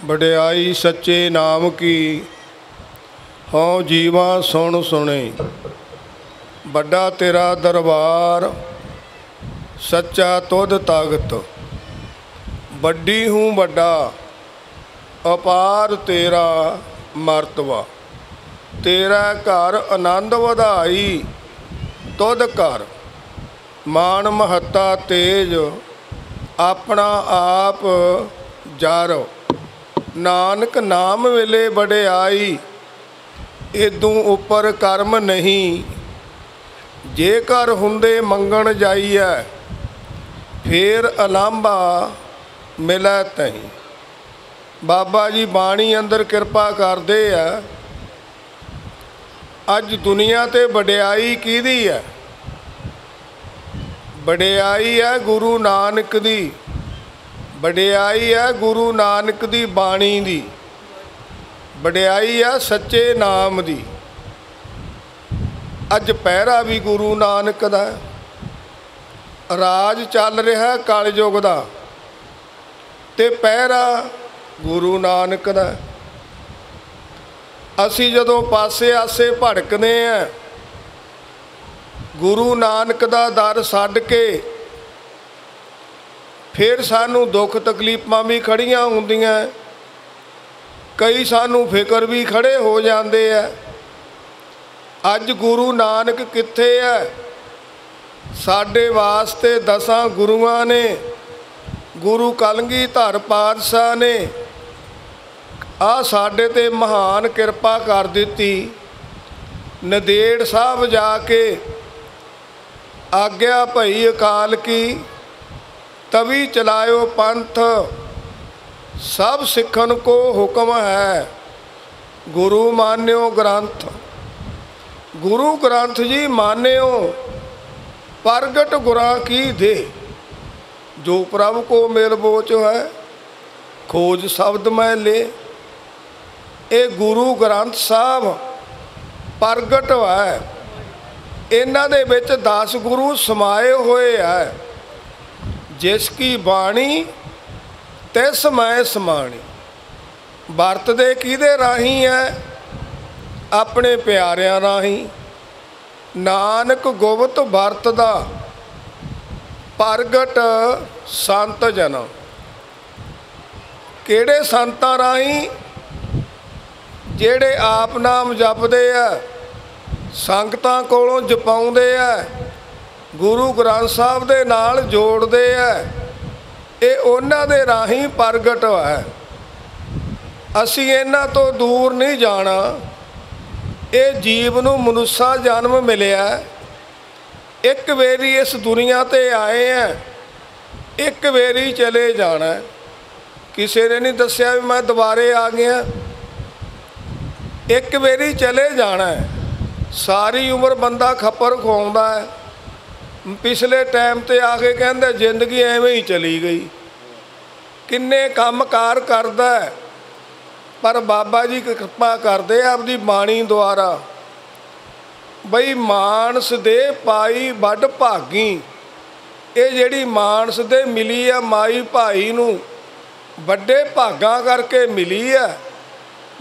वड्याई सच्चे नाम की, हों जीवा सुन सुने। बड़ा तेरा दरबार, सच्चा तुध ताकत। बड्डी हूँ बड़ा, अपार तेरा मर्तबा। तेरा घर आनंद वधाई, तुध कर मान महत्ता तेज। अपना आप जारो, नानक नाम मिले वड्याई। इदों उपर कर्म नहीं, जेकर हुंदे मंगण जाइए। फिर अलांभा मिलै तहीं। बाबा जी बाणी अंदर किरपा करते है। अज दुनिया ते वड्याई किहदी है? वड्याई है गुरु नानक दी। वड्याई है गुरु नानक दी बाणी दी। वड्याई है सच्चे नाम दी। अज पहरा भी गुरु नानक दा। राज चल रहा कलयुग दा, ते पहरा गुरु नानक दा। असी जदों पासे आसे भड़कते हैं, गुरु नानक दा दर छड्ड के, फिर सानू दुख तकलीफां भी खड़ियां हुंदियां। कई सानू फिकर भी खड़े हो जाते हैं। अज गुरु नानक कित्थे है? साडे वास्ते 10 गुरुआं ने, गुरु कलगीधर पातशाह ने आ साडे ते महान किरपा कर दिती। नदेड़ साहब जाके आग्या भई अकाल की, तभी चलायो पंथ। सब सिखन को हुक्म है, गुरु मान्यो ग्रंथ। गुरु ग्रंथ जी मान्यो, प्रगट गुरां की दे। जो प्रभु को मेल बोच है, खोज शब्द में ले। ये गुरु ग्रंथ साहब प्रगट है। इन्हां दे विच 10 गुरु समाए हुए है। जिसकी बाणी तिस मैं समाणी। वरतदे किहदे राही है? अपने प्यारिਆਂ राही। नानक गुप्त वरतदा, प्रगट संत जन। किहड़े संतां राही? ਜਿਹੜੇ आप नाम जपदे आ, संगतां कोलों जपाउंदे आ, गुरु ग्रंथ साहब दे नाल जोड़दे आ। ये उन्हां दे राही प्रगट है। असीं इन्हां तो दूर नहीं जाना। ये जीव नूं मनुष्य जन्म मिलिया। एक वेरी इस दुनिया ते आए हैं, एक वेरी चले जाना। किसी ने नहीं दस्सिया भी मैं दोबारे आ गया। एक वेरी चले जाना है। सारी उम्र बंदा खप्पर खुआउंदा है। पिछले टाइम ते आके कहंदे जिंदगी एवें ही चली गई। किन्ने काम कार करदा है, पर बाबा जी कृपा करदे आपदी बाणी द्वारा। बई मानस दे पाई वड भागी। ये जिहड़ी मानस दे मिली है माई भाई नूं, वड्डे भागां करके मिली है।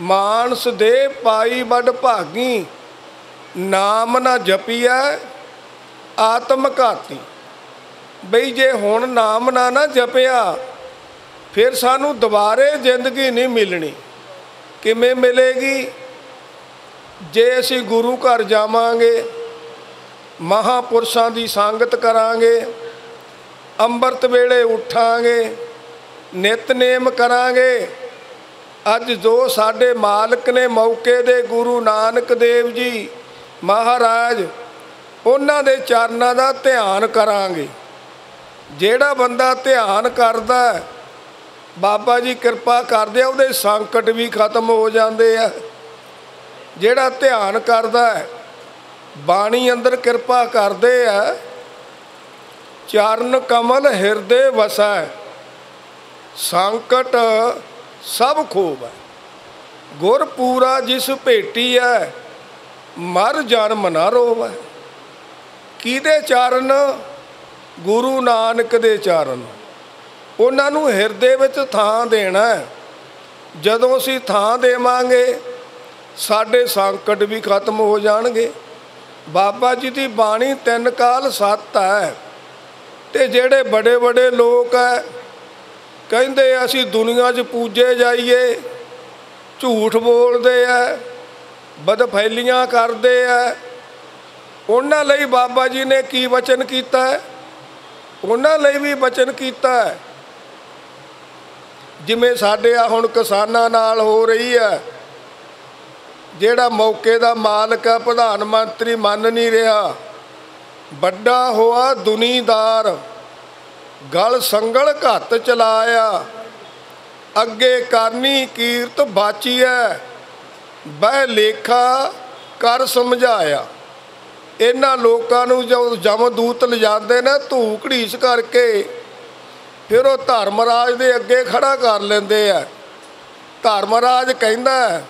मानस दे पाई वड भागी, नाम ना जपिया आत्मघाती। बई जे हुण नाम ना जपिया, फिर सानू दोबारे जिंदगी नहीं मिलनी। किवें मिलेगी? जे असी गुरु घर जावांगे, महापुरुषां दी संगत करांगे, अंमृत वेले उठांगे, नितनेम करांगे। अज जो साडे मालिक ने मौके दे गुरु नानक देव जी महाराज, उन्हां दे चरनां दा ध्यान करांगे। जिहड़ा बंदा ध्यान करदा, बाबा जी कृपा करदे, उहदे संकट भी खत्म हो जाते हैं। जिहड़ा ध्यान करदा, बाणी अंदर कृपा करदे है। चरण कमल हिरदे वसै, संकट सब खूब है। गुर पूरा जिस भेटी है, मर जन्म ना रोवै। किहदे चरण? गुरु नानक दे चरण। उन्हां नूं हिरदे विच थां देना। ਜਦੋਂ ਅਸੀਂ ਥਾਂ ਦੇਵਾਂਗੇ ਸਾਡੇ ਸੰਕਟ ਵੀ ਖਤਮ ਹੋ ਜਾਣਗੇ। ਬਾਬਾ ਜੀ ਦੀ ਬਾਣੀ 3 ਕਾਲ 7 ਹੈ। ਤੇ ਜਿਹੜੇ ਬੜੇ ਬੜੇ ਲੋਕ ਹੈ ਕਹਿੰਦੇ ਅਸੀਂ ਦੁਨੀਆ 'ਚ ਪੂਜੇ ਜਾਈਏ, ਝੂਠ ਬੋਲਦੇ ਹੈ, ਬਦਫੈਲੀਆਂ ਕਰਦੇ ਹੈ, ਉਹਨਾਂ ਲਈ ਬਾਬਾ ਜੀ ਨੇ ਕੀ ਵਚਨ ਕੀਤਾ ਹੈ? ਉਹਨਾਂ ਲਈ ਵੀ ਵਚਨ ਕੀਤਾ ਹੈ। ਜਿਵੇਂ ਸਾਡੇ ਆ ਹੁਣ ਕਿਸਾਨਾਂ ਨਾਲ ਹੋ ਰਹੀ ਹੈ, ਜਿਹੜਾ ਮੌਕੇ ਦਾ ਮਾਲਕ ਹੈ ਪ੍ਰਧਾਨ ਮੰਤਰੀ ਮੰਨ ਨਹੀਂ ਰਿਹਾ। ਵੱਡਾ ਹੋਆ ਦੁਨੀਦਾਰ ਗਲ ਸੰਗਲ ਘੱਤ ਚਲਾਇਆ, ਅੱਗੇ ਕਰਨੀ ਕੀਰਤ ਬਾਚੀਐ ਬਹਿ ਲੇਖਾ ਕਰ ਸਮਝਾਇਆ। ਇਹਨਾਂ ਲੋਕਾਂ ਨੂੰ ਜਦੋਂ ਜਮਦੂਤ ਲਿਜਾਂਦੇ ਨੇ ਧੂ ਘੜੀਸ ਕਰਕੇ, ਫਿਰ ਉਹ ਧਰਮਰਾਜ ਦੇ ਅੱਗੇ ਖੜਾ ਕਰ ਲੈਂਦੇ ਆ। ਧਰਮਰਾਜ ਕਹਿੰਦਾ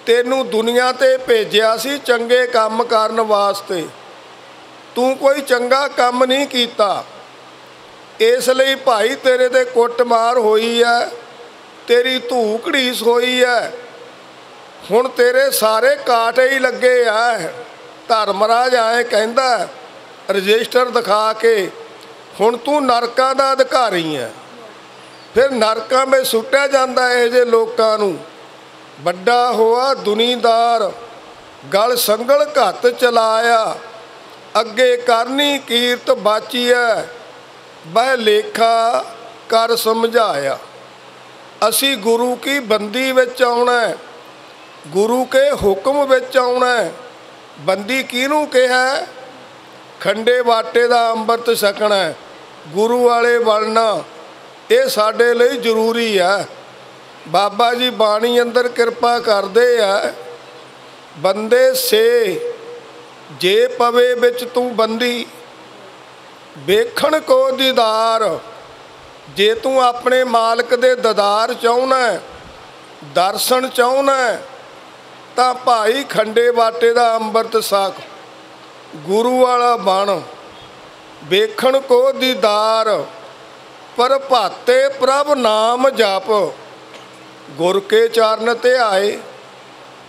ਤੈਨੂੰ ਦੁਨੀਆ 'ਤੇ ਭੇਜਿਆ ਸੀ ਚੰਗੇ ਕੰਮ ਕਰਨ ਵਾਸਤੇ, ਤੂੰ ਕੋਈ ਚੰਗਾ ਕੰਮ ਨਹੀਂ ਕੀਤਾ, ਇਸ ਲਈ ਭਾਈ ਤੇਰੇ 'ਤੇ ਕੁੱਟਮਾਰ ਹੋਈ ਹੈ, ਤੇਰੀ ਧੂ ਘੜੀਸ ਹੋਈ ਹੈ, ਹੁਣ ਤੇਰੇ ਸਾਰੇ ਕਾਟੇ ਹੀ ਲੱਗੇ ਆ। ਧਰਮਰਾਜ ਐਂ ਕਹਿੰਦਾ ਰਜਿਸਟਰ ਦਿਖਾ ਕੇ, ਹੁਣ ਤੂੰ ਨਰਕਾਂ ਦਾ ਅਧਿਕਾਰੀ ਹੈ। ਫਿਰ ਨਰਕਾਂ ਵਿੱਚ ਸੁੱਟਿਆ ਜਾਂਦਾ ਇਹੋ ਜਿਹੇ ਲੋਕਾਂ ਨੂੰ। ਵੱਡਾ ਹੋਆ ਦੁਨੀਦਾਰ ਗਲ ਸੰਗਲ ਘੱਤ ਚਲਾਇਆ, ਅੱਗੇ ਕਰਨੀ ਕੀਰਤ ਬਾਚੀਐ ਬਹਿ ਲੇਖਾ ਕਰ ਸਮਝਾਇਆ। ਅਸੀਂ ਗੁਰੂ ਕੀ ਬੰਦੀ ਵਿੱਚ ਆਉਣਾ, ਗੁਰੂ ਕੇ ਹੁਕਮ ਵਿੱਚ ਆਉਣਾ। ਬੰਦੀ ਕਿਹਨੂੰ ਕਿਹਾ? ਖੰਡੇ ਬਾਟੇ ਦਾ ਅੰਮ੍ਰਿਤ ਛਕਣਾ, ਗੁਰੂ ਵਾਲੇ ਬਣਨਾ, ਇਹ ਸਾਡੇ ਲਈ ਜ਼ਰੂਰੀ ਹੈ। ਬਾਬਾ ਜੀ ਬਾਣੀ ਅੰਦਰ ਕਿਰਪਾ ਕਰਦੇ ਆ, ਬੰਦੇ ਸੇ ਜੇ ਪਵੇ ਵਿੱਚ ਤੂੰ ਬੰਦੀ ਵੇਖਣ ਕੋ ਦੀਦਾਰ। ਜੇ ਤੂੰ ਆਪਣੇ ਮਾਲਕ ਦੇ ਦੀਦਾਰ ਚਾਹੁੰਦਾ, ਦਰਸ਼ਨ ਚਾਹੁੰਦਾ, ਤਾਂ ਭਾਈ ਖੰਡੇ ਬਾਟੇ ਦਾ ਅੰਮ੍ਰਿਤ ਛਕ, ਗੁਰੂ ਵਾਲਾ ਬਣ। ਵੇਖਣ ਕੋ ਦੀਦਾਰ ਪਰ ਭਾਤੇ ਪ੍ਰਭ ਨਾਮ ਜਪ, ਗੁਰ ਕੇ ਚਰਨ ਧਿਆਏ।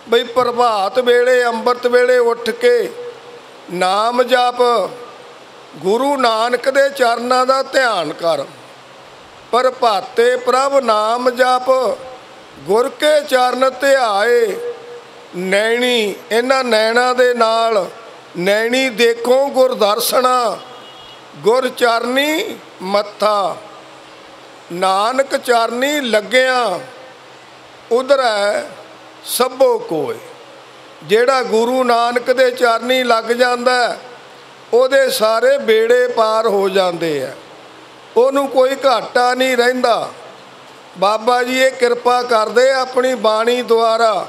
ਬਈ ਪ੍ਰਭਾਤ ਵੇਲੇ ਅੰਮ੍ਰਿਤ ਵੇਲੇ ਉੱਠ ਕੇ ਨਾਮ ਜਪ, ਗੁਰੂ ਨਾਨਕ ਦੇ ਚਰਨਾਂ ਦਾ ਧਿਆਨ ਕਰ। ਪਰ ਭਾਤੇ ਪ੍ਰਭ ਨਾਮ ਜਪ, ਗੁਰ ਕੇ ਚਰਨ ਧਿਆਏ। ਨੈਣੀ ਇਹਨਾਂ ਨੈਣਾ ਦੇ ਨਾਲ, ਨੈਣੀ ਦੇਖੋ ਗੁਰ ਦਰਸ਼ਨਾ, ਗੁਰ ਚਰਨੀ ਮੱਥਾ। ਨਾਨਕ ਚਰਨੀ ਲੱਗਿਆ ਉਧਰੈ ਸਭੋ ਕੋਇ। ਜਿਹੜਾ ਗੁਰੂ ਨਾਨਕ ਦੇ ਚਰਨੀ ਲੱਗ ਜਾਂਦਾ ਉਹਦੇ ਸਾਰੇ ਬੇੜੇ ਪਾਰ ਹੋ ਜਾਂਦੇ ਆ, ਉਹਨੂੰ ਕੋਈ ਘਾਟਾ ਨਹੀਂ ਰਹਿੰਦਾ। ਬਾਬਾ ਜੀ ਇਹ ਕਿਰਪਾ ਕਰਦੇ ਆਪਣੀ ਬਾਣੀ ਦੁਆਰਾ।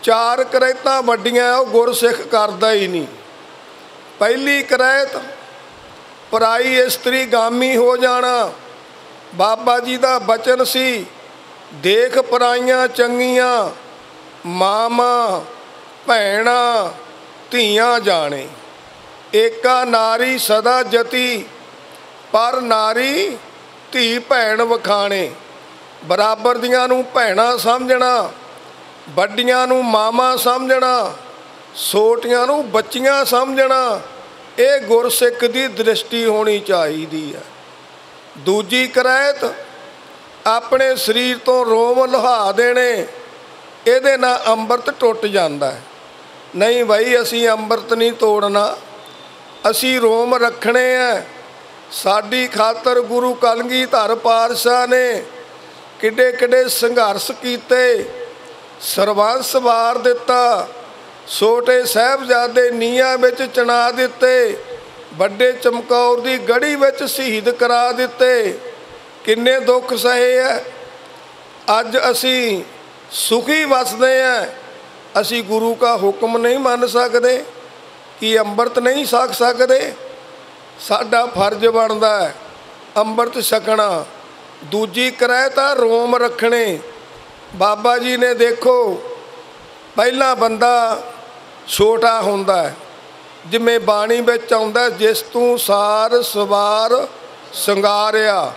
4 ਕਰੈਤਾਂ ਵੱਡੀਆਂ ਉਹ ਗੁਰਸਿੱਖ ਕਰਦਾ ਹੀ ਨਹੀਂ। ਪਹਿਲੀ ਕਰੈਤ ਪਰਾਈ ਇਸਤਰੀ ਗਾਮੀ ਹੋ ਜਾਣਾ। ਬਾਬਾ ਜੀ ਦਾ ਬਚਨ ਸੀ, ਦੇਖ ਪਰਾਈਆਂ ਚੰਗੀਆਂ ਮਾਵਾਂ ਭੈਣਾਂ ਧੀਆਂ ਜਾਣੇ। ਏਕਾ ਨਾਰੀ ਸਦਾ ਜਤੀ, ਪਰ ਨਾਰੀ ਧੀ ਭੈਣ ਵਖਾਣੇ। ਬਰਾਬਰ ਦੀਆਂ ਨੂੰ ਭੈਣਾਂ ਸਮਝਣਾ, ਵੱਡੀਆਂ ਨੂੰ ਮਾਵਾਂ ਸਮਝਣਾ, ਛੋਟੀਆਂ ਨੂੰ ਬੱਚੀਆਂ ਸਮਝਣਾ। ਇਹ ਗੁਰਸਿੱਖ ਦੀ ਦ੍ਰਿਸ਼ਟੀ ਹੋਣੀ ਚਾਹੀਦੀ ਹੈ। ਦੂਜੀ ਕਰੈਤ ਆਪਣੇ ਸਰੀਰ ਤੋਂ ਰੋਮ ਲੁਹਾ ਦੇਣੇ, ਇਹਦੇ ਨਾਲ ਅੰਮ੍ਰਿਤ ਟੁੱਟ ਜਾਂਦਾ ਹੈ। ਨਹੀਂ ਬਾਈ ਅਸੀਂ ਅੰਮ੍ਰਿਤ ਨਹੀਂ ਤੋੜਨਾ, ਅਸੀਂ ਰੋਮ ਰੱਖਣੇ ਆ। ਸਾਡੀ ਖਾਤਰ ਗੁਰੂ ਕਲਗੀਧਰ ਪਾਤਸ਼ਾਹ ਨੇ ਕਿੱਡੇ ਕਿੱਡੇ ਸੰਘਰਸ਼ ਕੀਤੇ, ਸਰਬੰਸ ਵਾਰ ਦਿੱਤਾ। ਛੋਟੇ ਸਾਹਿਬਜ਼ਾਦੇ ਨੀਹਾਂ ਵਿੱਚ ਚਿਣਾ ਦਿੱਤੇ, ਵੱਡੇ ਚਮਕੌਰ ਦੀ ਗੜੀ ਵਿੱਚ ਸ਼ਹੀਦ ਕਰਾ ਦਿੱਤੇ। ਕਿੰਨੇ ਦੁੱਖ ਸਹੇ ਹੈ। ਅੱਜ ਅਸੀਂ ਸੁਖੀ ਵਸਦੇ ਹਾਂ। ਅਸੀਂ ਗੁਰੂ ਕਾ ਹੁਕਮ ਨਹੀਂ ਮੰਨ ਸਕਦੇ, ਕਿ ਅੰਮ੍ਰਿਤ ਨਹੀਂ ਛਕ ਸਕਦੇ। ਸਾਡਾ ਫਰਜ਼ ਬਣਦਾ ਹੈ ਅੰਮ੍ਰਿਤ ਛਕਣਾ। ਦੂਜੀ ਕਰੈਤ ਆ ਰੋਮ ਰੱਖਣੇ। ਬਾਬਾ ਜੀ ਨੇ ਦੇਖੋ ਪਹਿਲਾ ਬੰਦਾ ਛੋਟਾ ਹੁੰਦਾ ਹੈ, ਜਿਵੇਂ ਬਾਣੀ ਵਿੱਚ ਆਉਂਦਾ, ਜਿਸ ਤੂੰ ਸਾਰ ਸਵਾਰ ਸ਼ਿੰਗਾਰਿਆ,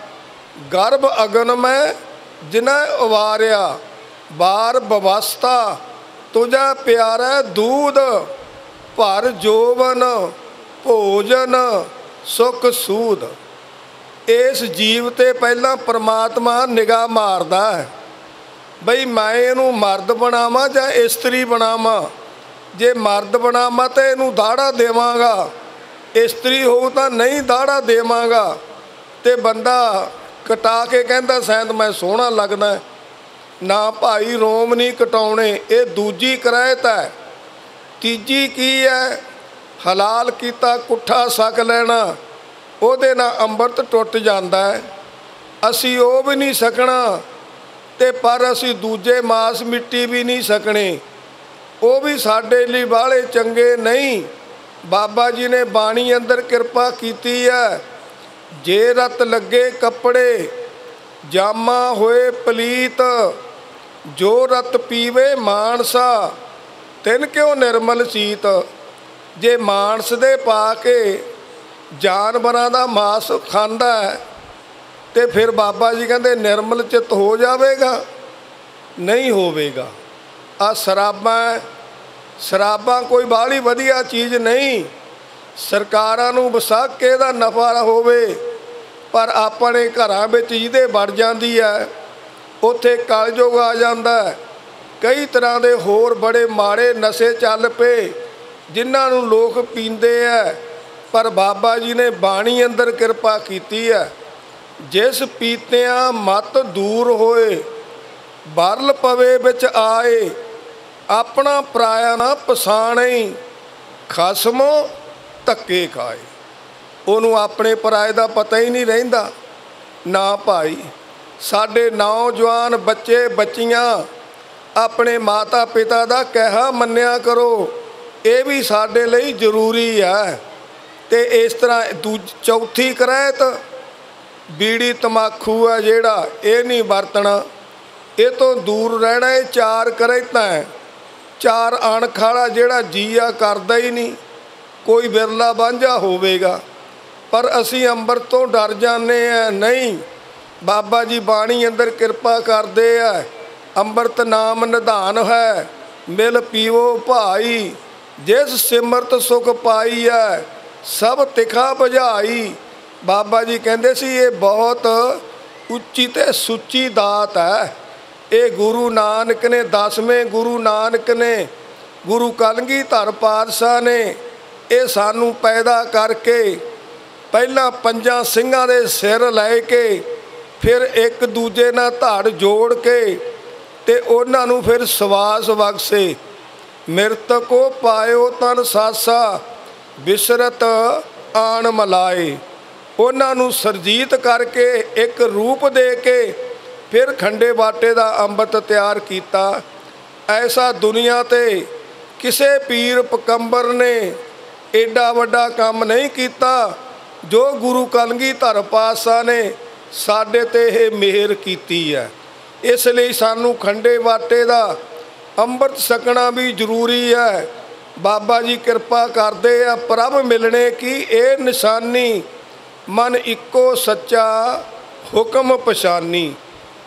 ਗਰਭ ਅਗਨ ਮੈਂ जिन्हें उवारिया बार बवस्था, तुझा प्यारा दूध भर जोवन भोजन सुख सूद। इस जीव ते पहला परमात्मा निगाह मारदा है बई मैं इनू मर्द बनावा या इस्त्री बनावा। जे मर्द बनावा तो इनू दाड़ा देवांगा, इस्त्री हो तो नहीं दाड़ा देवांगा। तो बंदा कटा के कहता शायद मैं सोहना लगना। ना भाई रोम नहीं कटाने, ये दूजी करायत है। तीजी की है, हलाल किता कुट्ठा सक लेना, ਉਹਦੇ ਨਾਲ ਅੰਮ੍ਰਿਤ ਟੁੱਟ ਜਾਂਦਾ ਹੈ। ਅਸੀਂ ਉਹ ਵੀ ਨਹੀਂ ਸਕਣਾ ਤੇ ਪਰ ਅਸੀਂ ਦੂਜੇ ਮਾਸ ਮਿੱਟੀ ਵੀ ਨਹੀਂ ਸਕਣੇ, ਉਹ ਵੀ ਸਾਡੇ ਲਈ ਬਾਹਲੇ ਚੰਗੇ ਨਹੀਂ। ਬਾਬਾ ਜੀ ਨੇ ਬਾਣੀ ਅੰਦਰ ਕਿਰਪਾ ਕੀਤੀ ਹੈ। ਜੇ ਰਤ ਲੱਗੇ ਕੱਪੜੇ ਜਾਮਾ ਹੋਏ ਪਲੀਤ, ਜੋ ਰਤ ਪੀਵੇ ਮਾਨਸਾ ਤਿਨ ਕਿਉਂ ਨਿਰਮਲ ਸੀਤ। ਜੇ ਮਾਨਸ ਦੇ ਪਾ ਕੇ जानवरां दा मांस खांदा है तो फिर बाबा जी कहते निर्मल चित हो जाएगा, नहीं होवेगा। आ शराबां, शराबां कोई बाहली वधिया चीज़ नहीं। सरकारां नूं विसाखे दा नफा होवे पर अपने घरां विच जिहदे वड़ जांदी है उत्थे कलयुग आ जांदा है। कई तरह के होर बड़े माड़े नशे चल पे जिन्हां नूं लोग पींदे है। पर बाबा जी ने बाणी अंदर किरपा की है। जिस पीतियां मत दूर होए, बरल पवे बिच आए, अपना पराया ना पछाणे, खसमों धक्के खाए। उन्होंने अपने पराए का पता ही नहीं रहिंदा। ना भाई साडे नौजवान बच्चे बच्चियां अपने माता पिता का कहा मन्निया करो, ये भी साडे लई जरूरी है। तो इस तरह चौथी करायत बीड़ी तंबाकू है जिहड़ा ये नहीं वरतना, ये तो दूर रहना। ये चार करायतां है। चार अणख वाला जिहड़ा जीआ करदा ही नहीं, कोई बिरला बांझा होवेगा। पर असी अंबर तो डर जाने हैं। नहीं, बाबा जी बाणी अंदर किरपा करदे है। अंमृत नाम निधान है, मिल पीवो भाई, जिस सिमरत सुख पाई है सब तिखा बुझाई। बाबा जी कहते सी ये बहुत उच्ची ते सुच्ची दात है। ये गुरु नानक ने, 10वें गुरु नानक ने, गुरु कलगीधर पातशाह ने ये सानू पैदा करके पहला 5 ਸਿੰਘਾਂ ਦੇ सिर लै के फिर एक दूजे नाल धड़ जोड़ के ते उन्हां नू फिर सवास बख्शे। मृतको पायो तन सासा, बिसरत आन मलाए। उन्होंने सरजीत करके एक रूप दे के फिर खंडे बाटे का अंमृत तैयार किया। ऐसा दुनिया ते किसे पीर पकंबर ने एडा वड्डा काम नहीं किया जो गुरु कलगीधर पातशाह ने साडे ते मेहर की है। इसलिए सानू खंडे बाटे का अंमृत सकना भी जरूरी है। बाबा जी किरपा करते हैं प्रभ मिलने की ये निशानी, मन इक्को सच्चा हुक्म पछानी।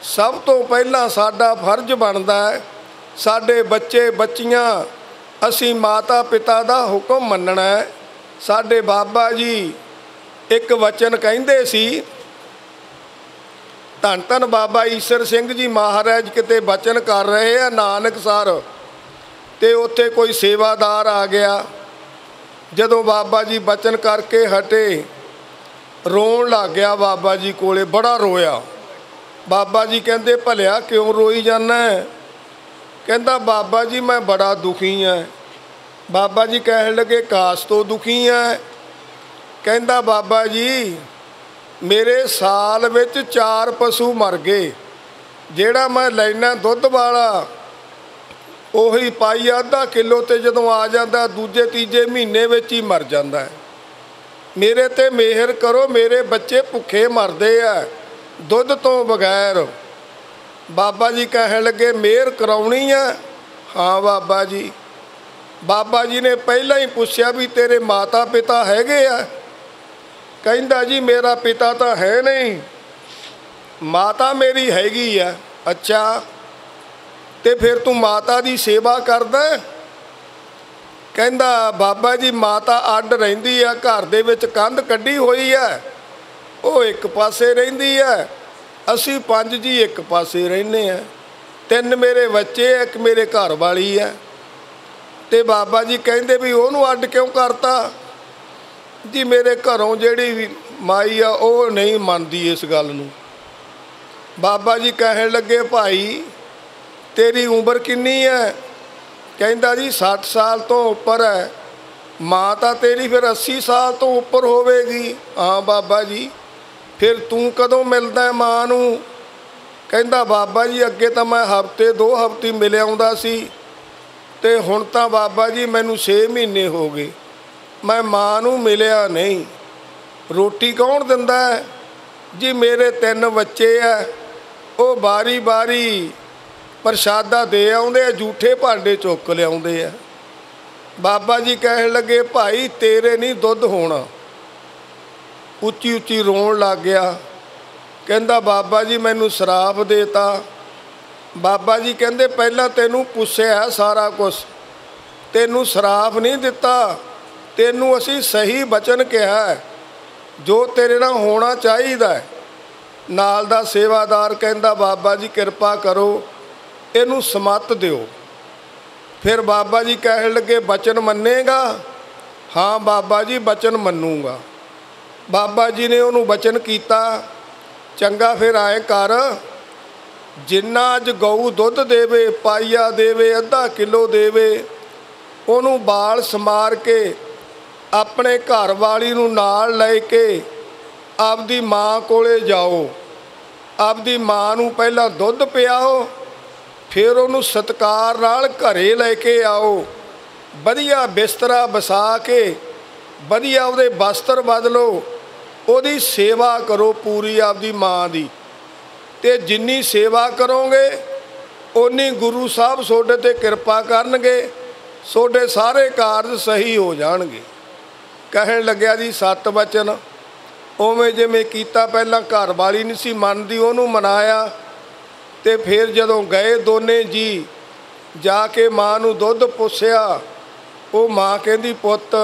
सब तो पहला साडा फर्ज बनता है साडे बच्चे बच्चियां असी माता पिता का हुक्म मनना है। साडे बाबा जी एक वचन कहते सी, धन धन बाबा ईसर सिंह जी महाराज किते वचन कर रहे हैं नानकसर, तो उत्थे कोई सेवादार आ गया। जदों बाबा जी बचन करके हटे रोन लग गया बाबा जी कोले, बड़ा रोया। बाबा जी कहते भलिया क्यों रोई जाना है? कहता बाबा जी मैं बड़ा दुखी हाँ। बाबा जी कह लगे कास तो दुखी है? कहता बाबा जी मेरे साल विच 4 पशु मर गए, जेड़ा मैं लैना दुध वाला ਉਹੀ ਪਾਈ आधा किलो तो जदों आ जाता दूजे तीजे महीने में ही मर जाता है। मेरे ते मेहर करो, मेरे बच्चे भुखे मरदे आ दुध तो बगैर। बाबा जी कह लगे मेहर कराउणी है? हाँ बाबा जी। बाबा जी ने पहला ही पूछा भी तेरे माता पिता हैगे आ? कहता जी मेरा पिता तो है नहीं। ਮਾਤਾ ਮੇਰੀ ਹੈਗੀ ਆ। ਅੱਛਾ, ਤੇ ਫਿਰ ਤੂੰ ਮਾਤਾ ਦੀ ਸੇਵਾ ਕਰਦਾ? ਕਹਿੰਦਾ ਬਾਬਾ ਜੀ ਮਾਤਾ ਅੱਡ ਰਹਿੰਦੀ ਆ, ਘਰ ਦੇ ਵਿੱਚ ਕੰਧ ਕੱਢੀ ਹੋਈ ਆ, ਉਹ ਇੱਕ ਪਾਸੇ ਰਹਿੰਦੀ ਆ, ਅਸੀਂ 5 ਜੀ ਇੱਕ ਪਾਸੇ ਰਹਿੰਦੇ ਆ, 3 ਮੇਰੇ ਬੱਚੇ, ਇੱਕ ਮੇਰੇ ਘਰ ਵਾਲੀ ਆ। ਤੇ ਬਾਬਾ ਜੀ ਕਹਿੰਦੇ ਵੀ ਉਹਨੂੰ ਅੱਡ ਕਿਉਂ ਕਰਤਾ? ਜੀ ਮੇਰੇ ਘਰੋਂ ਜਿਹੜੀ ਵੀ ਮਾਈ ਆ ਉਹ ਨਹੀਂ ਮੰਨਦੀ ਇਸ ਗੱਲ ਨੂੰ। ਬਾਬਾ ਜੀ ਕਹਿਣ ਲੱਗੇ ਭਾਈ ਤੇਰੀ ਉਮਰ ਕਿੰਨੀ ਹੈ? ਕਹਿੰਦਾ ਜੀ 60 ਸਾਲ ਤੋਂ ਉੱਪਰ ਹੈ। ਮਾਂ ਤਾਂ ਤੇਰੀ ਫਿਰ 80 ਸਾਲ ਤੋਂ ਉੱਪਰ ਹੋਵੇਗੀ। ਹਾਂ ਬਾਬਾ ਜੀ, ਫਿਰ ਤੂੰ ਕਦੋਂ ਮਿਲਦਾ ਮਾਂ ਨੂੰ? ਕਹਿੰਦਾ ਬਾਬਾ ਜੀ ਅੱਗੇ ਤਾਂ ਮੈਂ ਹਫ਼ਤੇ 2 ਹਫ਼ਤੇ ਮਿਲ ਆਉਂਦਾ ਸੀ, ਤੇ ਹੁਣ ਤਾਂ ਬਾਬਾ ਜੀ ਮੈਨੂੰ 6 ਮਹੀਨੇ ਹੋ ਗਏ, ਮੈਂ ਮਾਂ ਨੂੰ ਮਿਲਿਆ ਨਹੀਂ। ਰੋਟੀ ਕੌਣ ਦਿੰਦਾ ਹੈ? ਜੀ ਮੇਰੇ 3 ਬੱਚੇ ਆ, ਉਹ ਬਾਰੀ ਬਾਰੀ ਪ੍ਰਸ਼ਾਦਾ ਦੇ ਆਉਂਦੇ ਆ, ਜੂਠੇ ਭਾਂਡੇ ਚੁੱਕ ਲਿਆਉਂਦੇ ਆ। ਬਾਬਾ ਜੀ ਕਹਿਣ ਲੱਗੇ ਭਾਈ ਤੇਰੇ ਨਹੀਂ ਦੁੱਧ ਹੋਣਾ। ਉੱਚੀ ਉੱਚੀ ਰੋਣ ਲੱਗ ਗਿਆ। ਕਹਿੰਦਾ ਬਾਬਾ ਜੀ ਮੈਨੂੰ ਸ਼ਰਾਪ ਦੇਤਾ। ਬਾਬਾ ਜੀ ਕਹਿੰਦੇ ਪਹਿਲਾਂ ਤੈਨੂੰ ਪੁੱਛਿਆ ਸਾਰਾ ਕੁਛ, ਤੈਨੂੰ ਸ਼ਰਾਪ ਨਹੀਂ ਦਿੱਤਾ, ਤੈਨੂੰ ਅਸੀਂ ਸਹੀ ਬਚਨ ਕਿਹਾ ਜੋ ਤੇਰੇ ਨਾਲ ਹੋਣਾ ਚਾਹੀਦਾ। ਨਾਲ ਦਾ ਸੇਵਾਦਾਰ ਕਹਿੰਦਾ ਬਾਬਾ ਜੀ ਕਿਰਪਾ ਕਰੋ ਇਹਨੂੰ ਸਮੱਤ ਦਿਓ। ਫਿਰ ਬਾਬਾ ਜੀ ਕਹਿਣ ਲੱਗੇ ਬਚਨ ਮੰਨੇਗਾ? ਹਾਂ ਬਾਬਾ ਜੀ ਬਚਨ ਮੰਨੂਗਾ। ਬਾਬਾ ਜੀ ਨੇ ਉਹਨੂੰ ਬਚਨ ਕੀਤਾ, ਚੰਗਾ ਫਿਰ ਆਏ ਕਰ, ਜਿੰਨਾ ਅੱਜ ਗਊ ਦੁੱਧ ਦੇਵੇ, ਪਾਈਆ ਦੇਵੇ, ਅੱਧਾ ਕਿਲੋ ਦੇਵੇ, ਉਹਨੂੰ ਬਾਲ ਸਮਾਰ ਕੇ ਆਪਣੇ ਘਰ ਵਾਲੀ ਨੂੰ ਨਾਲ ਲੈ ਕੇ ਆਪਦੀ ਮਾਂ ਕੋਲੇ ਜਾਓ। ਆਪਦੀ ਮਾਂ ਨੂੰ ਪਹਿਲਾਂ ਦੁੱਧ ਪਿਆਓ, ਫਿਰ ਉਹਨੂੰ ਸਤਿਕਾਰ ਨਾਲ ਘਰੇ ਲੈ ਕੇ ਆਓ। ਵਧੀਆ ਬਿਸਤਰਾ ਵਿਛਾ ਕੇ ਵਧੀਆ ਉਹਦੇ ਬਸਤਰ ਬਦਲੋ, ਉਹਦੀ ਸੇਵਾ ਕਰੋ ਪੂਰੀ ਆਪਦੀ ਮਾਂ ਦੀ। ਤੇ ਜਿੰਨੀ ਸੇਵਾ ਕਰੋਗੇ ਓਨੀ ਗੁਰੂ ਸਾਹਿਬ ਤੁਹਾਡੇ 'ਤੇ ਕਿਰਪਾ ਕਰਨਗੇ, ਤੁਹਾਡੇ ਸਾਰੇ ਕਾਰਜ ਸਹੀ ਹੋ ਜਾਣਗੇ। ਕਹਿਣ ਲੱਗਿਆ ਜੀ 7 ਬਚਨ ਉਵੇਂ ਜਿਵੇਂ ਕੀਤਾ। ਪਹਿਲਾਂ ਘਰ ਵਾਲੀ ਨਹੀਂ ਸੀ ਮੰਨਦੀ, ਉਹਨੂੰ ਮਨਾਇਆ। ਤੇ ਫਿਰ ਜਦੋਂ ਗਏ ਦੋਨੇ ਜੀ ਜਾ ਕੇ ਮਾਂ ਨੂੰ ਦੁੱਧ ਪੁੱਛਿਆ, ਉਹ ਮਾਂ ਕਹਿੰਦੀ ਪੁੱਤ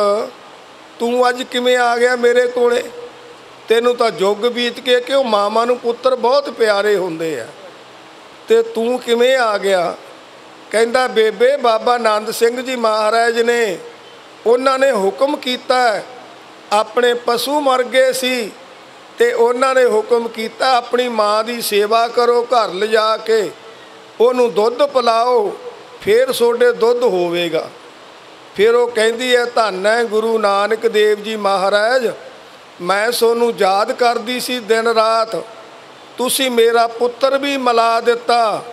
ਤੂੰ ਅੱਜ ਕਿਵੇਂ ਆ ਗਿਆ ਮੇਰੇ ਕੋਲੇ? ਤੈਨੂੰ ਤਾਂ ਯੁੱਗ ਬੀਤ ਕੇ, ਕਿਉਂ ਮਾਵਾਂ ਨੂੰ ਪੁੱਤਰ ਬਹੁਤ ਪਿਆਰੇ ਹੁੰਦੇ ਆ, ਤੇ ਤੂੰ ਕਿਵੇਂ ਆ ਗਿਆ? ਕਹਿੰਦਾ ਬੇਬੇ ਬਾਬਾ ਆਨੰਦ ਸਿੰਘ ਜੀ ਮਹਾਰਾਜ ਨੇ, ਉਹਨਾਂ ਨੇ ਹੁਕਮ ਕੀਤਾ, ਆਪਣੇ ਪਸ਼ੂ ਮਰ ਗਏ ਸੀ ਤੇ ਉਹਨਾਂ ਨੇ ਹੁਕਮ ਕੀਤਾ ਆਪਣੀ ਮਾਂ ਦੀ ਸੇਵਾ ਕਰੋ, ਘਰ ਲਿਜਾ ਕੇ ਉਹਨੂੰ ਦੁੱਧ ਪਿਲਾਓ, ਫਿਰ ਤੁਹਾਡੇ ਦੁੱਧ ਹੋਵੇਗਾ। ਫਿਰ ਉਹ ਕਹਿੰਦੀ ਹੈ ਧੰਨ ਹੈ ਗੁਰੂ ਨਾਨਕ ਦੇਵ ਜੀ ਮਹਾਰਾਜ, ਮੈਂ ਤੁਹਾਨੂੰ ਯਾਦ ਕਰਦੀ ਸੀ ਦਿਨ ਰਾਤ, ਤੁਸੀਂ ਮੇਰਾ ਪੁੱਤਰ ਵੀ ਮਿਲਾ ਦਿੱਤਾ,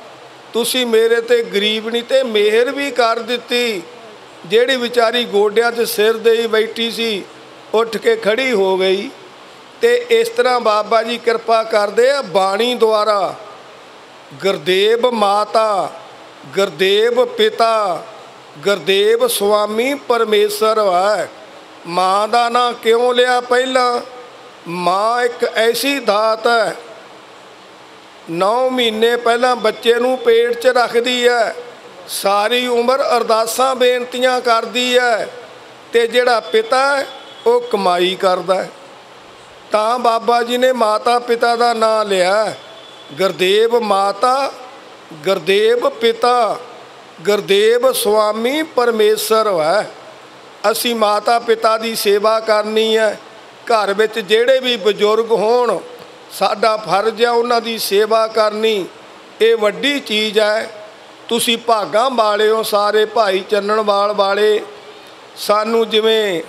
ਤੁਸੀਂ ਮੇਰੇ 'ਤੇ ਗਰੀਬਣੀ 'ਤੇ ਮਿਹਰ ਵੀ ਕਰ ਦਿੱਤੀ। ਜਿਹੜੀ ਵਿਚਾਰੀ ਗੋਡਿਆਂ 'ਚ ਸਿਰ ਦੇਈ ਬੈਠੀ ਸੀ ਉੱਠ ਕੇ ਖੜੀ ਹੋ ਗਈ। ਤੇ ਇਸ ਤਰ੍ਹਾਂ ਬਾਬਾ ਜੀ ਕਿਰਪਾ ਕਰਦੇ ਆ ਬਾਣੀ ਦੁਆਰਾ। ਗੁਰਦੇਵ ਮਾਤਾ, ਗੁਰਦੇਵ ਪਿਤਾ, ਗੁਰਦੇਵ ਸੁਆਮੀ ਪਰਮੇਸ਼ਰ ਹੈ। ਮਾਂ ਦਾ ਨਾਂ ਕਿਉਂ ਲਿਆ ਪਹਿਲਾਂ? ਮਾਂ ਇੱਕ ਐਸੀ ਦਾਤ ਹੈ, 9 ਮਹੀਨੇ ਪਹਿਲਾਂ ਬੱਚੇ ਨੂੰ ਪੇਟ 'ਚ ਰੱਖਦੀ ਹੈ, ਸਾਰੀ ਉਮਰ ਅਰਦਾਸਾਂ ਬੇਨਤੀਆਂ ਕਰਦੀ ਹੈ, ਤੇ ਜਿਹੜਾ ਪਿਤਾ ਉਹ ਕਮਾਈ ਕਰਦਾ। ਤਾਂ ਬਾਬਾ ਜੀ ਨੇ ਮਾਤਾ ਪਿਤਾ ਦਾ ਨਾਂ ਲਿਆ। ਗੁਰਦੇਵ ਮਾਤਾ, ਗੁਰਦੇਵ ਪਿਤਾ, ਗੁਰਦੇਵ ਸੁਆਮੀ ਪਰਮੇਸ਼ਰ ਹੈ। ਅਸੀਂ ਮਾਤਾ ਪਿਤਾ ਦੀ ਸੇਵਾ ਕਰਨੀ ਹੈ। ਘਰ ਵਿੱਚ ਜਿਹੜੇ ਵੀ ਬਜ਼ੁਰਗ ਹੋਣ, ਸਾਡਾ ਫਰਜ਼ ਹੈ ਉਹਨਾਂ ਦੀ ਸੇਵਾ ਕਰਨੀ। ਇਹ ਵੱਡੀ ਚੀਜ਼ ਹੈ। ਤੁਸੀਂ ਭਾਗਾਂ ਵਾਲੇ ਹੋ ਸਾਰੇ, ਭਾਈ ਚੰਨਣਵਾਲ ਵਾਲੇ। ਸਾਨੂੰ ਜਿਵੇਂ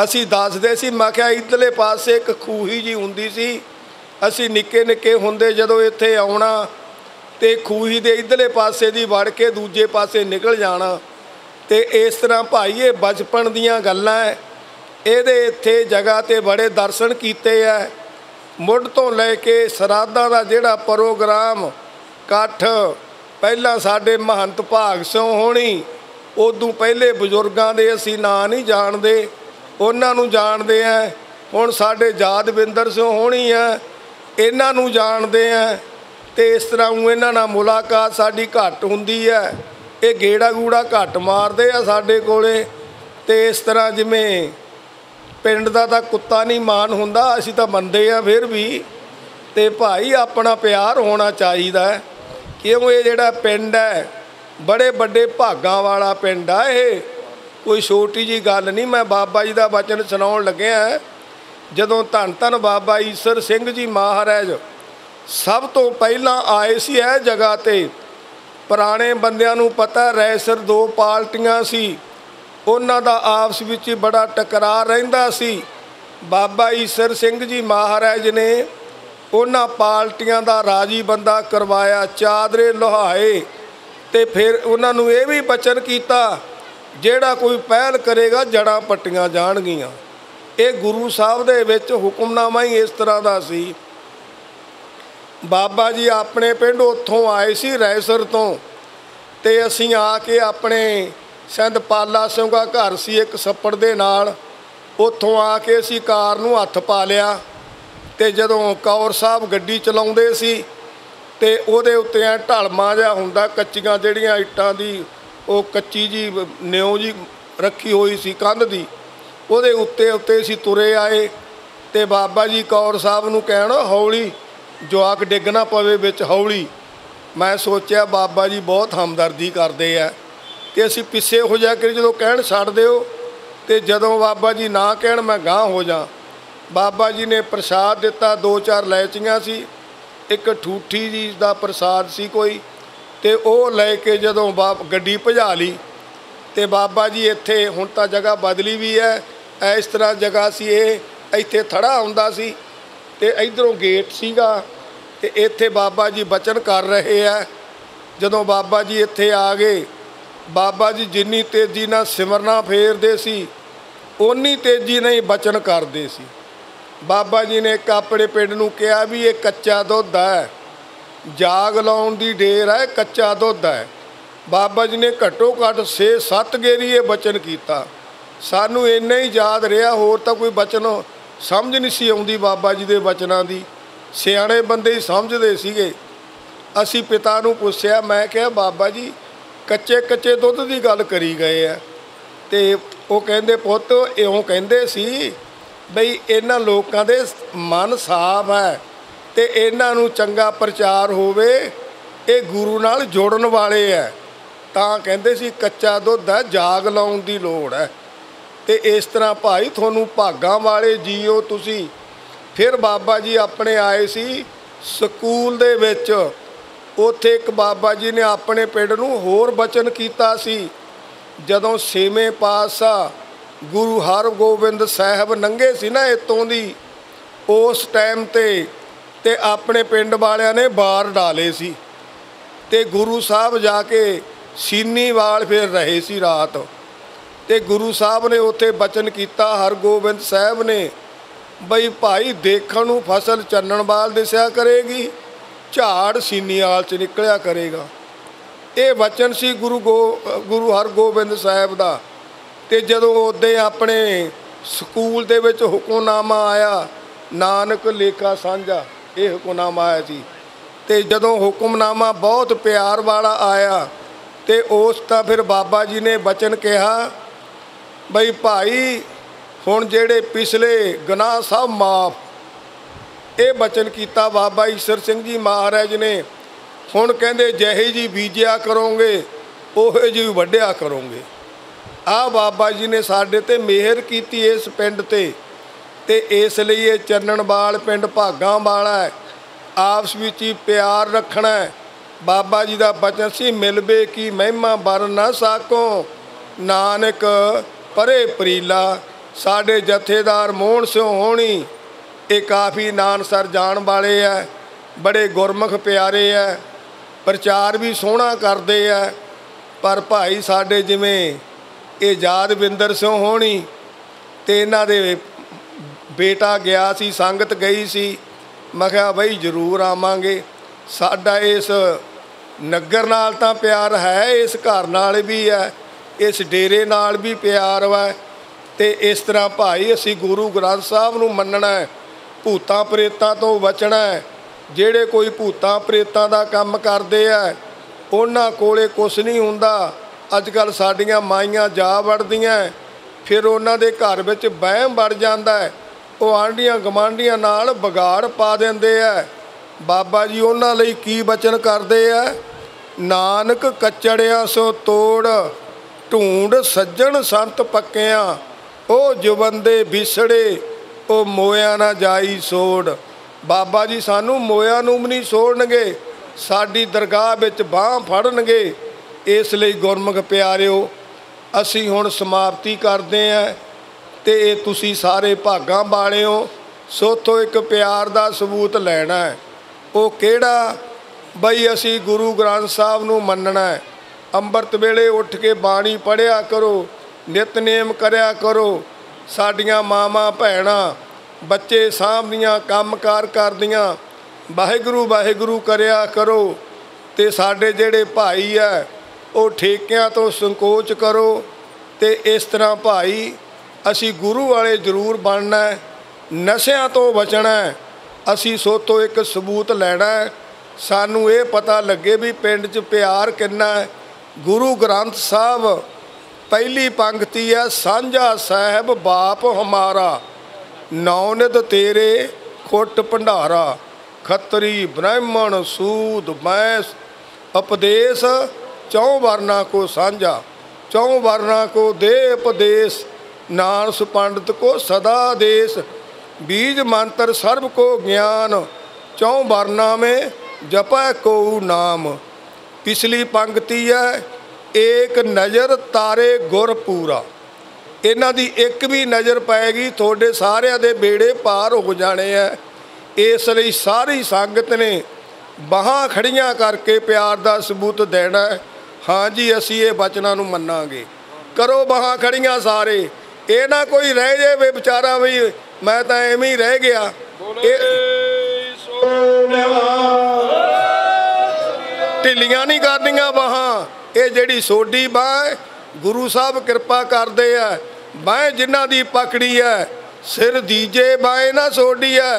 ਅਸੀਂ ਦੱਸਦੇ ਸੀ, ਮੈਂ ਕਿਹਾ ਇੱਧਰਲੇ ਪਾਸੇ ਇੱਕ ਖੂਹੀ ਜੀ ਹੁੰਦੀ ਸੀ। ਅਸੀਂ ਨਿੱਕੇ ਨਿੱਕੇ ਹੁੰਦੇ ਜਦੋਂ ਇੱਥੇ ਆਉਣਾ ਤੇ ਖੂਹੀ ਦੇ ਇੱਧਰਲੇ ਪਾਸੇ ਦੀ ਵੜ ਕੇ ਦੂਜੇ ਪਾਸੇ ਨਿਕਲ ਜਾਣਾ। ਤੇ ਇਸ ਤਰ੍ਹਾਂ ਭਾਈ ਇਹ ਬਚਪਨ ਦੀਆਂ ਗੱਲਾਂ ਹੈ। ਇਹਦੇ ਇੱਥੇ ਜਗ੍ਹਾ 'ਤੇ ਬੜੇ ਦਰਸ਼ਨ ਕੀਤੇ ਹੈ। ਮੁੱਢ ਤੋਂ ਲੈ ਕੇ ਸਰਾਧਾਂ ਦਾ ਜਿਹੜਾ ਪ੍ਰੋਗਰਾਮ ਇਕੱਠ, ਪਹਿਲਾਂ ਸਾਡੇ ਮਹੰਤ ਭਾਗ ਸਿੰਘ ਹੋਣੀ, ਉਦੋਂ ਪਹਿਲੇ ਬਜ਼ੁਰਗਾਂ ਦੇ ਅਸੀਂ ਨਾਂ ਨਹੀਂ ਜਾਣਦੇ, ਉਹਨਾਂ ਨੂੰ ਜਾਣਦੇ ਹੈ। ਹੁਣ ਸਾਡੇ ਯਾਦਵਿੰਦਰ ਸਿੰਘ ਹੋਣੀ ਹੈ, ਇਹਨਾਂ ਨੂੰ ਜਾਣਦੇ ਆ ਤੇ ਇਸ ਤਰ੍ਹਾਂ ਉਹ ਇਹਨਾਂ ਨਾਲ ਮੁਲਾਕਾਤ ਸਾਡੀ ਘੱਟ ਹੁੰਦੀ ਹੈ। ਇਹ ਗੇੜਾ ਗੂੜਾ ਘੱਟ ਮਾਰਦੇ ਆ ਸਾਡੇ ਕੋਲੇ। ਤੇ ਇਸ ਤਰ੍ਹਾਂ ਜਿਵੇਂ ਪਿੰਡ ਦਾ ਤਾਂ ਕੁੱਤਾ ਨਹੀਂ ਮਾਨ ਹੁੰਦਾ, ਅਸੀਂ ਤਾਂ ਮੰਨਦੇ ਆ ਫਿਰ ਵੀ। ਤੇ ਭਾਈ ਆਪਣਾ ਪਿਆਰ ਹੋਣਾ ਚਾਹੀਦਾ, ਕਿਉਂ ਇਹ ਜਿਹੜਾ ਪਿੰਡ ਹੈ ਬੜੇ ਵੱਡੇ ਭਾਗਾਂ ਵਾਲਾ ਪਿੰਡ ਆ। ਇਹ ਕੋਈ ਛੋਟੀ ਜੀ ਗੱਲ ਨਹੀਂ। ਮੈਂ ਬਾਬਾ ਜੀ ਦਾ ਵਚਨ ਸੁਣਾਉਣ ਲੱਗਿਆ। ਜਦੋਂ ਧੰਨ ਧੰਨ ਬਾਬਾ ਈਸਰ ਸਿੰਘ ਜੀ ਮਹਾਰਾਜ ਸਭ ਤੋਂ ਪਹਿਲਾਂ ਆਏ ਸੀ ਇਹ ਜਗ੍ਹਾ 'ਤੇ, ਪੁਰਾਣੇ ਬੰਦਿਆਂ ਨੂੰ ਪਤਾ ਰੈਸਰ ਦੋ ਪਾਰਟੀਆਂ ਸੀ, ਉਹਨਾਂ ਦਾ ਆਪਸ ਵਿੱਚ ਬੜਾ ਟਕਰਾਅ ਰਹਿੰਦਾ ਸੀ। ਬਾਬਾ ਈਸਰ ਸਿੰਘ ਜੀ ਮਹਾਰਾਜ ਨੇ ਉਹਨਾਂ ਪਾਰਟੀਆਂ ਦਾ ਰਾਜੀ ਬੰਦਾ ਕਰਵਾਇਆ, ਚਾਦਰੇ ਲੁਹਾਏ ਤੇ ਫਿਰ ਉਹਨਾਂ ਨੂੰ ਇਹ ਵੀ ਬਚਨ ਕੀਤਾ ਜਿਹੜਾ ਕੋਈ ਪਹਿਲ ਕਰੇਗਾ ਜੜ੍ਹਾਂ ਪੱਟੀਆਂ ਜਾਣਗੀਆਂ। ਇਹ ਗੁਰੂ ਸਾਹਿਬ ਦੇ ਵਿੱਚ ਹੁਕਮਨਾਮਾ ਹੀ ਇਸ ਤਰ੍ਹਾਂ ਦਾ ਸੀ। ਬਾਬਾ ਜੀ ਆਪਣੇ ਪਿੰਡ ਉੱਥੋਂ ਆਏ ਸੀ ਰੈਸਰ ਤੋਂ, ਤੇ ਅਸੀਂ ਆ ਕੇ ਆਪਣੇ ਸਿੰਧ ਪਾਲਾ ਸਿੰਘ ਦਾ ਘਰ ਸੀ ਇੱਕ ਛੱਪੜ ਦੇ ਨਾਲ, ਉੱਥੋਂ ਆ ਕੇ ਅਸੀਂ ਕਾਰ ਨੂੰ ਹੱਥ ਪਾ ਲਿਆ। ਤੇ ਜਦੋਂ ਕੌਰ ਸਾਹਿਬ ਗੱਡੀ ਚਲਾਉਂਦੇ ਸੀ ਤੇ ਉਹਦੇ ਉੱਤੇ ਐ ਢਲਮਾ ਜਿਹਾ ਹੁੰਦਾ, ਕੱਚੀਆਂ ਜਿਹੜੀਆਂ ਇੱਟਾਂ ਦੀ ਉਹ ਕੱਚੀ ਜੀ ਨਿਉ ਜੀ ਰੱਖੀ ਹੋਈ ਸੀ ਕੰਧ ਦੀ, ਉਹਦੇ ਉੱਤੇ ਅਸੀਂ ਤੁਰੇ ਆਏ। ਤੇ ਬਾਬਾ ਜੀ ਕੌਰ ਸਾਹਿਬ ਨੂੰ ਕਹਿਣ ਹੌਲੀ, ਜਵਾਕ ਡਿੱਗ ਨਾ ਪਵੇ ਵਿੱਚ, ਹੌਲੀ। ਮੈਂ ਸੋਚਿਆ ਬਾਬਾ ਜੀ ਬਹੁਤ ਹਮਦਰਦੀ ਕਰਦੇ ਆ ਕਿ ਅਸੀਂ ਪਿੱਛੇ ਹੋ ਜਾ ਕੇ ਜਦੋਂ ਕਹਿਣ ਛੱਡ ਦਿਓ। ਤੇ ਜਦੋਂ ਬਾਬਾ ਜੀ ਨਾ ਕਹਿਣ ਮੈਂ ਗਾਂਹ ਹੋ ਜਾ। ਬਾਬਾ ਜੀ ਨੇ ਪ੍ਰਸ਼ਾਦ ਦਿੱਤਾ, 2-4 ਲੈਚੀਆਂ ਸੀ, ਇੱਕ ਠੂਠੀ ਜੀ ਦਾ ਪ੍ਰਸ਼ਾਦ ਸੀ ਕੋਈ, ਤੇ ਉਹ ਲੈ ਕੇ ਜਦੋਂ ਗੱਡੀ ਭਜਾ ਲਈ। ਤੇ ਬਾਬਾ ਜੀ ਇੱਥੇ ਹੁਣ ਤਾਂ ਜਗ੍ਹਾ ਬਦਲੀ ਵੀ ਹੈ, ਇਸ ਤਰ੍ਹਾਂ ਜਗ੍ਹਾ ਸੀ ਇਹ, ਇੱਥੇ ਥੜਾ ਹੁੰਦਾ ਸੀ ਤੇ ਇਧਰੋਂ ਗੇਟ ਸੀਗਾ ਤੇ ਇੱਥੇ ਬਾਬਾ ਜੀ ਬਚਨ ਕਰ ਰਹੇ ਆ। ਜਦੋਂ ਬਾਬਾ ਜੀ ਇੱਥੇ ਆ ਗਏ, ਬਾਬਾ ਜੀ ਜਿੰਨੀ ਤੇਜ਼ੀ ਨਾਲ ਸਿਮਰਨਾ ਫੇਰਦੇ ਸੀ ਓਨੀ ਤੇਜ਼ੀ ਨਾਲ ਹੀ ਬਚਨ ਕਰਦੇ ਸੀ। ਬਾਬਾ ਜੀ ਨੇ ਇੱਕ ਆਪਣੇ ਪਿੰਡ ਨੂੰ ਕਿਹਾ ਵੀ ਇਹ ਕੱਚਾ ਦੁੱਧ ਹੈ, ਜਾਗ ਲਾਉਣ ਦੀ ਢੇਰ ਹੈ, ਕੱਚਾ ਦੁੱਧ ਹੈ। ਬਾਬਾ ਜੀ ਨੇ ਘੱਟੋ ਘੱਟ 6-7 ਗੇਰੀ ਇਹ ਬਚਨ ਕੀਤਾ। ਸਾਨੂੰ ਇੰਨਾ ਹੀ ਯਾਦ ਰਿਹਾ, ਹੋਰ ਤਾਂ ਕੋਈ ਬਚਨ ਸਮਝ ਨਹੀਂ ਸੀ ਆਉਂਦੀ ਬਾਬਾ ਜੀ ਦੇ ਬਚਨਾਂ ਦੀ। ਸਿਆਣੇ ਬੰਦੇ ਹੀ ਸਮਝਦੇ ਸੀਗੇ। ਅਸੀਂ ਪਿਤਾ ਨੂੰ ਪੁੱਛਿਆ, ਮੈਂ ਕਿਹਾ ਬਾਬਾ ਜੀ ਕੱਚੇ ਦੁੱਧ ਦੀ ਗੱਲ ਕਰੀ ਗਏ ਆ। ਤੇ ਉਹ ਕਹਿੰਦੇ ਪੁੱਤ ਇਉਂ ਕਹਿੰਦੇ ਸੀ ਬਈ ਇਹਨਾਂ ਲੋਕਾਂ ਦੇ ਮਨ ਸਾਫ਼ ਹੈ ਤੇ ਇਹਨਾਂ ਨੂੰ ਚੰਗਾ ਪ੍ਰਚਾਰ ਹੋਵੇ, ਇਹ ਗੁਰੂ ਨਾਲ ਜੁੜਨ ਵਾਲੇ ਹੈ, ਤਾਂ ਕਹਿੰਦੇ ਸੀ ਕੱਚਾ ਦੁੱਧ ਹੈ, ਜਾਗ ਲਾਉਣ ਦੀ ਲੋੜ ਹੈ। ਤੇ ਇਸ ਤਰ੍ਹਾਂ ਭਾਈ ਤੁਹਾਨੂੰ ਭਾਗਾਂ ਵਾਲੇ ਜੀਓ ਤੁਸੀਂ। ਫਿਰ ਬਾਬਾ ਜੀ ਆਪਣੇ ਆਏ ਸੀ ਸਕੂਲ ਦੇ ਵਿੱਚ, ਉੱਥੇ ਇੱਕ ਬਾਬਾ ਜੀ ਨੇ ਆਪਣੇ ਪਿੰਡ ਨੂੰ ਹੋਰ ਬਚਨ ਕੀਤਾ ਸੀ। ਜਦੋਂ 6ਵੇਂ ਪਾਤਸ਼ਾਹ ਗੁਰੂ ਹਰਗੋਬਿੰਦ ਸਾਹਿਬ ਲੰਘੇ ਸੀ ਨਾ ਇੱਥੋਂ ਦੀ, ਉਸ ਟਾਈਮ ਤੇ ਆਪਣੇ ਪਿੰਡ ਵਾਲਿਆਂ ਨੇ ਬਾਰ ਡਾਲੇ ਸੀ ਤੇ ਗੁਰੂ ਸਾਹਿਬ ਜਾ ਕੇ ਸੀਨੀਵਾਲ ਫਿਰ ਰਹੇ ਸੀ ਰਾਤ। ਤੇ ਗੁਰੂ ਸਾਹਿਬ ਨੇ ਉੱਥੇ ਬਚਨ ਕੀਤਾ ਹਰਗੋਬਿੰਦ ਸਾਹਿਬ ਨੇ ਬਈ ਭਾਈ ਦੇਖਣ ਨੂੰ ਫਸਲ ਚੰਨਣਵਾਲ ਦਿਸਿਆ ਕਰੇਗੀ, ਝਾੜ ਸੀਨੀਵਾਲ 'ਚ ਨਿਕਲਿਆ ਕਰੇਗਾ। ਇਹ ਬਚਨ ਸੀ ਗੁਰੂ ਹਰਗੋਬਿੰਦ ਸਾਹਿਬ ਦਾ। ਤੇ ਜਦੋਂ ਉੱਦੇ ਆਪਣੇ ਸਕੂਲ ਦੇ ਵਿੱਚ ਹੁਕਮਨਾਮਾ ਆਇਆ, ਨਾਨਕ ਲੇਖਾ ਸਾਂਝਾ, ਇਹ ਹੁਕਮਨਾਮਾ ਆਇਆ ਸੀ। ਤੇ ਜਦੋਂ ਹੁਕਮਨਾਮਾ ਬਹੁਤ ਪਿਆਰ ਵਾਲਾ ਆਇਆ ਤੇ ਉਸ ਤਾਂ ਫਿਰ ਬਾਬਾ ਜੀ ਨੇ ਬਚਨ ਕਿਹਾ ਬਈ ਭਾਈ ਹੁਣ ਜਿਹੜੇ ਪਿਛਲੇ ਗੁਨਾਹ ਸਭ ਮਾਫ। ਇਹ ਬਚਨ ਕੀਤਾ ਬਾਬਾ ਈਸਰ ਸਿੰਘ ਜੀ ਮਹਾਰਾਜ ਨੇ। ਹੁਣ ਕਹਿੰਦੇ ਜਿਹੇ ਜੀ ਬੀਜਿਆ ਕਰੋਗੇ ਉਹੇ ਜੀ ਵੱਢਿਆ ਕਰੋਗੇ। ਆਹ ਬਾਬਾ ਜੀ ਨੇ ਸਾਡੇ 'ਤੇ ਮਿਹਰ ਕੀਤੀ ਇਸ ਪਿੰਡ 'ਤੇ। ਤੇ ਇਸ ਲਈ ਇਹ ਚੰਨਣਵਾਲ ਪਿੰਡ ਭਾਗਾਂ ਵਾਲਾ ਹੈ, ਆਪਸ ਵਿੱਚ ਹੀ ਪਿਆਰ ਰੱਖਣਾ ਹੈ। ਬਾਬਾ ਜੀ ਦਾ ਬਚਨ ਸੀ ਮਿਲਵੇ ਕੀ ਮਹਿਮਾ ਬਰਨ ਨਾ ਸਾਕੋ, ਨਾਨਕ ਪਰੇ ਪਰੀਲਾ। ਸਾਡੇ ਜਥੇਦਾਰ ਮੋਹਨ ਸਿੰਘ ਹੋਣੀ ਇਹ ਕਾਫੀ ਨਾਨਸਰ ਜਾਣ ਵਾਲੇ ਆ, ਬੜੇ ਗੁਰਮੁਖ ਪਿਆਰੇ ਆ, ਪ੍ਰਚਾਰ ਵੀ ਸੋਹਣਾ ਕਰਦੇ ਆ। ਪਰ ਭਾਈ ਸਾਡੇ ਜਿਵੇਂ ਇਹ ਯਾਦਵਿੰਦਰ ਸਿੰਘ ਹੋਣੀ ਤੇ ਇਹਨਾਂ ਦੇ ਬੇਟਾ ਗਿਆ ਸੀ, ਸੰਗਤ ਗਈ ਸੀ, ਮੈਂ ਕਿਹਾ ਬਈ ਜ਼ਰੂਰ ਆਵਾਂਗੇ। ਸਾਡਾ ਇਸ ਨਗਰ ਨਾਲ ਤਾਂ ਪਿਆਰ ਹੈ, ਇਸ ਘਰ ਨਾਲ ਵੀ ਹੈ, ਇਸ ਡੇਰੇ ਨਾਲ ਵੀ ਪਿਆਰ ਵਾ। ਤੇ ਇਸ ਤਰ੍ਹਾਂ ਭਾਈ ਅਸੀਂ ਗੁਰੂ ਗ੍ਰੰਥ ਸਾਹਿਬ ਨੂੰ ਮੰਨਣਾ ਹੈ, ਭੂਤਾਂ ਪ੍ਰੇਤਾਂ ਤੋਂ ਬਚਣਾ ਹੈ। ਜਿਹੜੇ ਕੋਈ ਭੂਤਾਂ ਪ੍ਰੇਤਾਂ ਦਾ ਕੰਮ ਕਰਦੇ ਆ ਉਹਨਾਂ ਕੋਲੇ ਕੁਛ ਨਹੀਂ ਹੁੰਦਾ। ਅੱਜ ਕੱਲ੍ਹ ਸਾਡੀਆਂ ਮਾਈਆਂ ਜਾ ਵੜਦੀਆਂ, ਫਿਰ ਉਹਨਾਂ ਦੇ ਘਰ ਵਿੱਚ ਵਹਿਮ ਵੜ ਜਾਂਦਾ ਹੈ। ਉਹ ਆਂਢੀਆਂ ਗਵਾਂਢੀਆਂ ਨਾਲ ਵਿਗਾੜ ਪਾ ਦਿੰਦੇ ਆ। ਬਾਬਾ ਜੀ ਉਹਨਾਂ ਲਈ ਕੀ ਬਚਨ ਕਰਦੇ ਆ? ਨਾਨਕ ਕੱਚੜਿਆਂ ਸੋ ਤੋੜ, ਢੂੰਡ ਸੱਜਣ ਸੰਤ ਪੱਕਿਆਂ, ਉਹ ਜੁਬੰਦੇ ਵਿਛੜੇ, ਉਹ ਮੋਇਆ ਨਾ ਜਾਈ ਸੋੜ। ਬਾਬਾ ਜੀ ਸਾਨੂੰ ਮੋਇਆ ਨੂੰ ਵੀ ਨਹੀਂ ਸੋੜਨਗੇ, ਸਾਡੀ ਦਰਗਾਹ ਵਿੱਚ ਬਾਂਹ ਫੜਨਗੇ। ਇਸ ਲਈ ਗੁਰਮੁਖ ਪਿਆਰਿਓ, ਅਸੀਂ ਹੁਣ ਸਮਾਪਤੀ ਕਰਦੇ ਹਾਂ ਅਤੇ ਇਹ ਤੁਸੀਂ ਸਾਰੇ ਭਾਗਾਂ ਵਾਲਿਓ ਸੋਥੋਂ ਇੱਕ ਪਿਆਰ ਦਾ ਸਬੂਤ ਲੈਣਾ ਹੈ। ਉਹ ਕਿਹੜਾ? ਬਈ ਅਸੀਂ ਗੁਰੂ ਗ੍ਰੰਥ ਸਾਹਿਬ ਨੂੰ ਮੰਨਣਾ ਹੈ। ਅੰਮ੍ਰਿਤ ਵੇਲੇ ਉੱਠ ਕੇ ਬਾਣੀ ਪੜ੍ਹਿਆ ਕਰੋ, ਨਿਤਨੇਮ ਕਰਿਆ ਕਰੋ। ਸਾਡੀਆਂ ਮਾਵਾਂ ਭੈਣਾਂ ਬੱਚੇ ਸਾਂਭਦੀਆਂ, ਕੰਮਕਾਰ ਕਰਦੀਆਂ, ਵਾਹਿਗੁਰੂ ਵਾਹਿਗੁਰੂ ਕਰਿਆ ਕਰੋ। ਅਤੇ ਸਾਡੇ ਜਿਹੜੇ ਭਾਈ ਹੈ ਉਹ ਠੇਕਿਆਂ ਤੋਂ ਸੰਕੋਚ ਕਰੋ। ਅਤੇ ਇਸ ਤਰ੍ਹਾਂ ਭਾਈ ਅਸੀਂ ਗੁਰੂ ਵਾਲੇ ਜ਼ਰੂਰ ਬਣਨਾ ਹੈ, ਨਸ਼ਿਆਂ ਤੋਂ ਬਚਣਾ ਹੈ। ਅਸੀਂ ਸੋਤੋਂ ਇੱਕ ਸਬੂਤ ਲੈਣਾ ਹੈ, ਸਾਨੂੰ ਇਹ ਪਤਾ ਲੱਗੇ ਵੀ ਪਿੰਡ 'ਚ ਪਿਆਰ ਕਿੰਨਾ ਹੈ। ਗੁਰੂ ਗ੍ਰੰਥ ਸਾਹਿਬ ਪਹਿਲੀ ਪੰਕਤੀ ਹੈ, ਸਾਂਝਾ ਸਾਹਿਬ ਬਾਪ ਹਮਾਰਾ, ਨੌ ਨਿਧ ਤੇਰੇ ਖੁੱਟ ਭੰਡਾਰਾ, ਖੱਤਰੀ ਬ੍ਰਾਹਮਣ ਸੂਦ ਮੈਸ, ਉਪਦੇਸ਼ ਚੌਂ ਵਰਨਾ ਕੋ ਸਾਂਝਾ, ਚੌਂ ਵਰਨਾ ਕੋ ਦੇ ਉਪਦੇਸ਼, ਨਾਨਸ ਪੰਡਤ ਕੋ ਸਦਾ ਦੇਸ਼, बीज मंत्र सर्व को ज्ञान, चौं वर्णा में जपै को नाम। पिछली पंक्ति है, एक नज़र तारे गुर पूरा। इन्हां दी एक भी नज़र पैगी थोड़े सारिਆਂ ਦੇ बेड़े पार हो जाने है। इस लई सारी संगत ने बाਹਾਂ खड़ियां करके प्यार ਦਾ सबूत देना है। हाँ जी ਅਸੀਂ ਇਹ ਬਚਨਾਂ ਨੂੰ ਮੰਨਾਂਗੇ। करो बाਹਾਂ खड़ियां सारे, ਇਹ ना कोई रह जाए बेचारा भी मैं तो एवं ही रह गया। ढिलियां नहीं करनियां बाਹਾਂ। ये जिहड़ी सोडी बांह गुरु साहब कृपा करते हैं, बांह जिन्हां दी पकड़ी है सिर दीजे बांह ना सोडी है।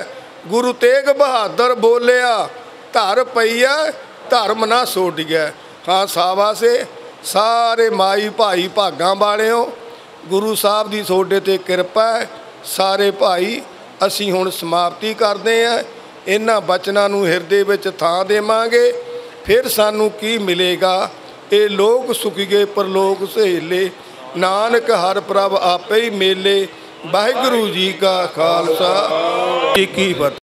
गुरु तेग बहादुर बोलिया, धर पई है धर्म ना सोडिया। हाँ सावा से सारे माई भाई भागां वालिओ, गुरु साहब की सोडे ते कृपा है। सारे भाई असी हुण समाप्ति करते हैं। इन्हां बचनां नूं हिरदे विच थां देवांगे, फिर सानू की मिलेगा? ये लोक सुखीगे परलोक सहेले, नानक हर प्रभ आपे ही मेले। वाहिगुरू जी का खालसा जी की फतेह।